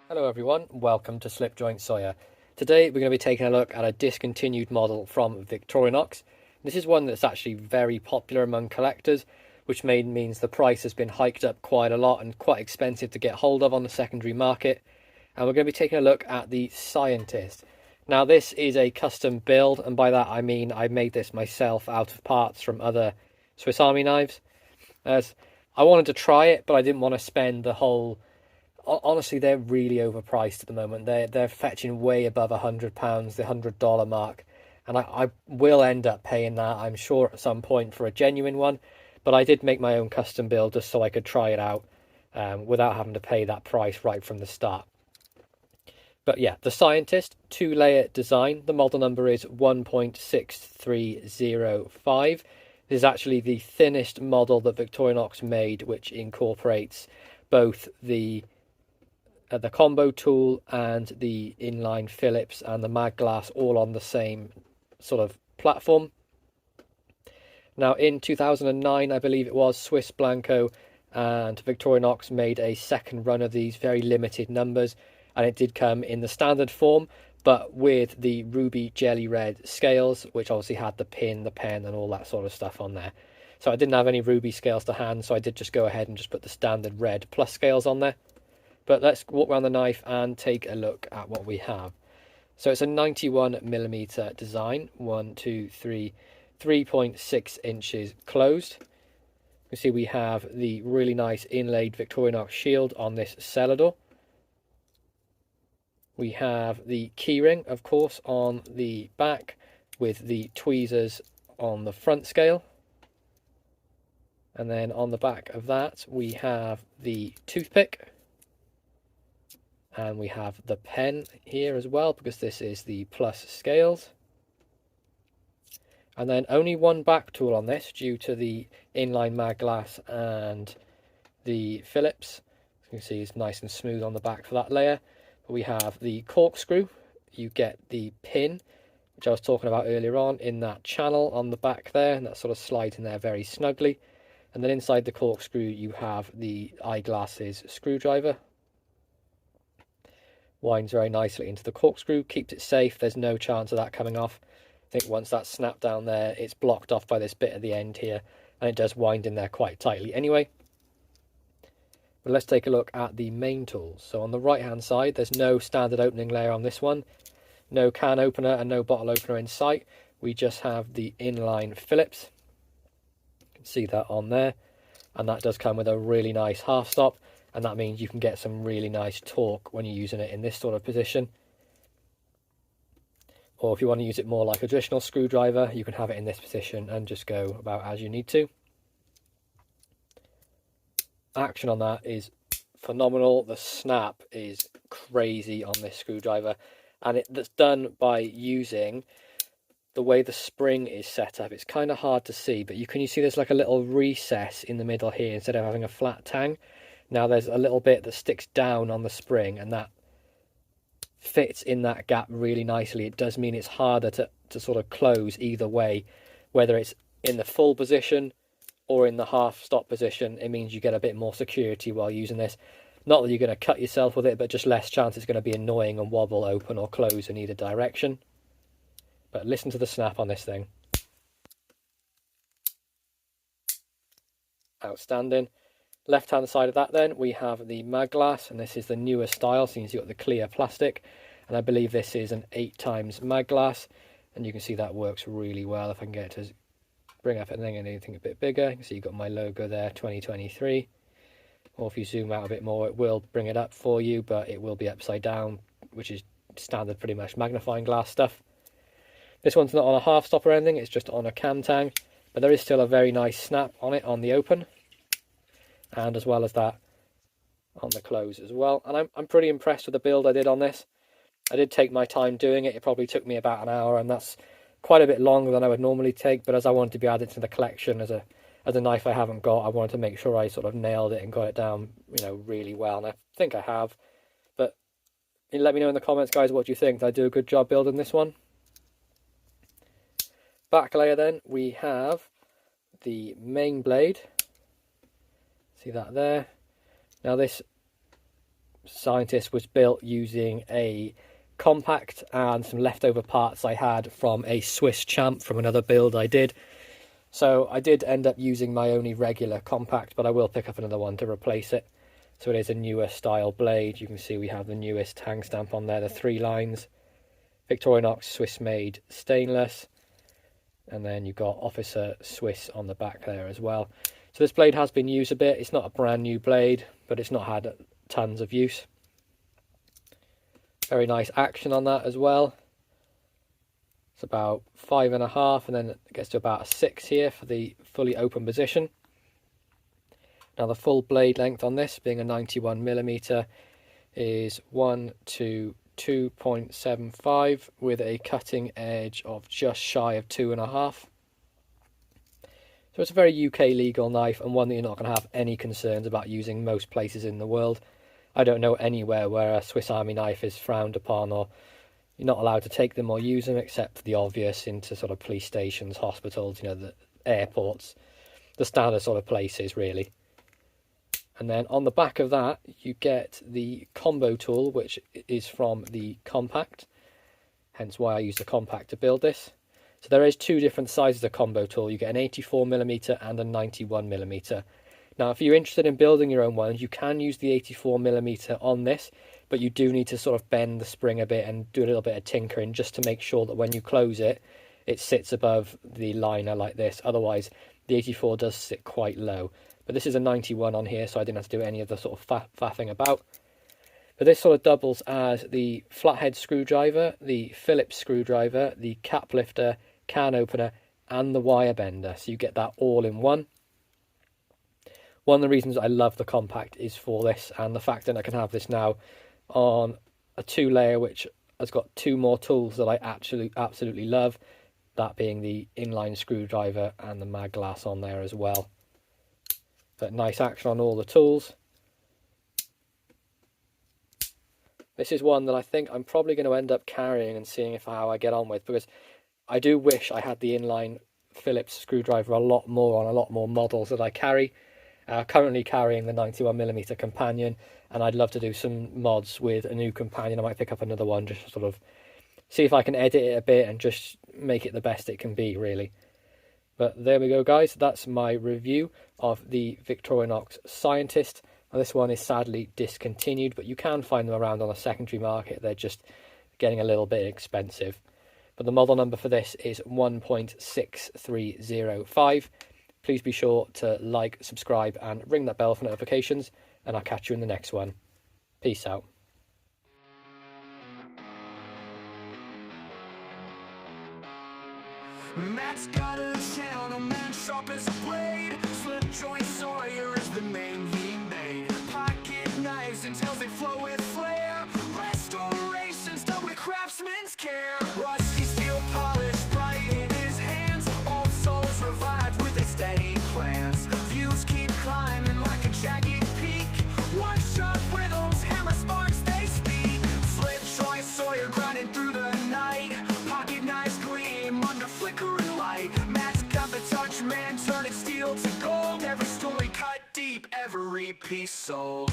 Hello everyone, welcome to Slipjoint Sawyer. Today we're going to be taking a look at a discontinued model from Victorinox. This is one that's actually very popular among collectors, which means the price has been hiked up quite a lot and quite expensive to get hold of on the secondary market. And we're going to be taking a look at the Scientist. Now this is a custom build, and by that I mean I made this myself out of parts from other Swiss Army knives. As I wanted to try it, but I didn't want to spend the whole... Honestly, they're really overpriced at the moment. They're fetching way above £100, the $100 mark. And I will end up paying that, I'm sure, at some point for a genuine one. But I did make my own custom build just so I could try it out without having to pay that price right from the start. But yeah, the Scientist, 2-layer design. The model number is 1.6305. This is actually the thinnest model that Victorinox made, which incorporates both the combo tool and the inline Phillips and the mag glass all on the same sort of platform. Now in 2009, I believe it was, Swiss Blanco and Victorinox made a second run of these, very limited numbers, and it did come in the standard form but with the ruby jelly red scales, which obviously had the pin, the pen and all that sort of stuff on there. So I didn't have any ruby scales to hand, so I did just go ahead and just put the standard red plus scales on there. But let's walk around the knife and take a look at what we have. So it's a 91mm design, 3.6 inches closed. You can see we have the really nice inlaid Victorinox shield on this Cellidor. We have the keyring, of course, on the back with the tweezers on the front scale. And then on the back of that, we have the toothpick. And we have the pen here as well, because this is the plus scales. And then only one back tool on this due to the inline mag glass and the Phillips. As you can see, it's nice and smooth on the back for that layer. We have the corkscrew. You get the pin, which I was talking about earlier on, in that channel on the back there, and that sort of slides in there very snugly. And then inside the corkscrew you have the eyeglasses screwdriver. Winds very nicely into the corkscrew, keeps it safe, there's no chance of that coming off. I think once that's snapped down there, it's blocked off by this bit at the end here, and it does wind in there quite tightly anyway. But let's take a look at the main tools. So on the right hand side, there's no standard opening layer on this one, no can opener and no bottle opener in sight. We just have the inline Phillips. You can see that on there, and that does come with a really nice half stop, and that means you can get some really nice torque when you're using it in this sort of position. Or if you want to use it more like a traditional screwdriver, you can have it in this position and just go about as you need to. Action on that is phenomenal. The snap is crazy on this screwdriver, and that's done by using the way the spring is set up. It's kind of hard to see, but you see there's like a little recess in the middle here instead of having a flat tang. Now there's a little bit that sticks down on the spring, and that fits in that gap really nicely. It does mean it's harder to sort of close either way, whether it's in the full position or in the half stop position. It means you get a bit more security while using this. Not that you're going to cut yourself with it, but just less chance it's going to be annoying and wobble open or close in either direction. But listen to the snap on this thing. Outstanding. Left hand side of that then, we have the mag glass, and this is the newer style, since you've got the clear plastic. And I believe this is an 8x mag glass, and you can see that works really well. If I can get it to bring up anything a bit bigger, you can see you've got my logo there, 2023. Or if you zoom out a bit more, it will bring it up for you, but it will be upside down, which is standard pretty much magnifying glass stuff. This one's not on a half stop or anything, it's just on a cam tang, but there is still a very nice snap on it on the open, and as well as that on the close as well. And I'm pretty impressed with the build I did on this. I did take my time doing it. It probably took me about an hour, and that's quite a bit longer than I would normally take, but as I wanted to be added to the collection as a knife I haven't got, I wanted to make sure I sort of nailed it and got it down, really well, and I think I have. But let me know in the comments, guys, what you think. Did I do a good job building this one? Back layer then, we have the main blade. See that there? Now this Scientist was built using a compact and some leftover parts I had from a Swiss Champ from another build I did. So I did end up using my only regular compact, but I will pick up another one to replace it. So it is a newer style blade. You can see we have the newest hang stamp on there, the 3 lines. Victorinox Swiss made stainless. And then you've got Officer Swiss on the back there as well. So this blade has been used a bit. It's not a brand new blade, but it's not had tons of use. Very nice action on that as well. It's about 5.5, and then it gets to about a 6 here for the fully open position. Now the full blade length on this, being a 91mm, is 1 to 2.75 with a cutting edge of just shy of 2.5. So it's a very UK legal knife, and one that you're not going to have any concerns about using most places in the world. I don't know anywhere where a Swiss Army knife is frowned upon, or you're not allowed to take them or use them, except for the obvious into sort of police stations, hospitals, you know, the airports, the standard sort of places really. And then on the back of that, you get the combo tool, which is from the compact, hence why I use the compact to build this. So there is 2 different sizes of combo tool. You get an 84mm and a 91mm. Now, if you're interested in building your own ones, you can use the 84mm on this, but you do need to sort of bend the spring a bit and do a little bit of tinkering just to make sure that when you close it, it sits above the liner like this. Otherwise, the 84 does sit quite low. But this is a 91 on here, so I didn't have to do any of the sort of faffing about. But this sort of doubles as the flathead screwdriver, the Phillips screwdriver, the cap lifter, can opener, and the wire bender. So you get that all in one. One of the reasons I love the compact is for this, and the fact that I can have this now on a 2-layer, which has got 2 more tools that I absolutely love. That being the inline screwdriver and the mag glass on there as well. But nice action on all the tools. This is one that I think I'm probably going to end up carrying and seeing how I get on with, because I do wish I had the inline Phillips screwdriver a lot more on a lot more models that I carry. Currently carrying the 91mm companion, and I'd love to do some mods with a new companion. I might pick up another one just to sort of see if I can edit it a bit and just make it the best it can be, really. But there we go, guys. That's my review of the Victorinox Scientist. Now, this one is sadly discontinued, but you can find them around on the secondary market. They're just getting a little bit expensive. But the model number for this is 1.6305. Please be sure to like, subscribe, and ring that bell for notifications, and I'll catch you in the next one. Peace out. Matt's got a channel, man sharp as a blade. Slipjoint Sawyer is the name he made. Pocket knives until they flow with flair. Restorations done with craftsman's care. Rusty steel polish bright in his hands. Old souls revived with a steady glance. Views keep climbing like a jagged peak. One shot riddles, hammer sparks they speak. Slipjoint Sawyer grinding through the night. Pocket knives gleam under flickering light. Matt's got the touch, man, turning steel to gold. Every story cut deep, every piece sold.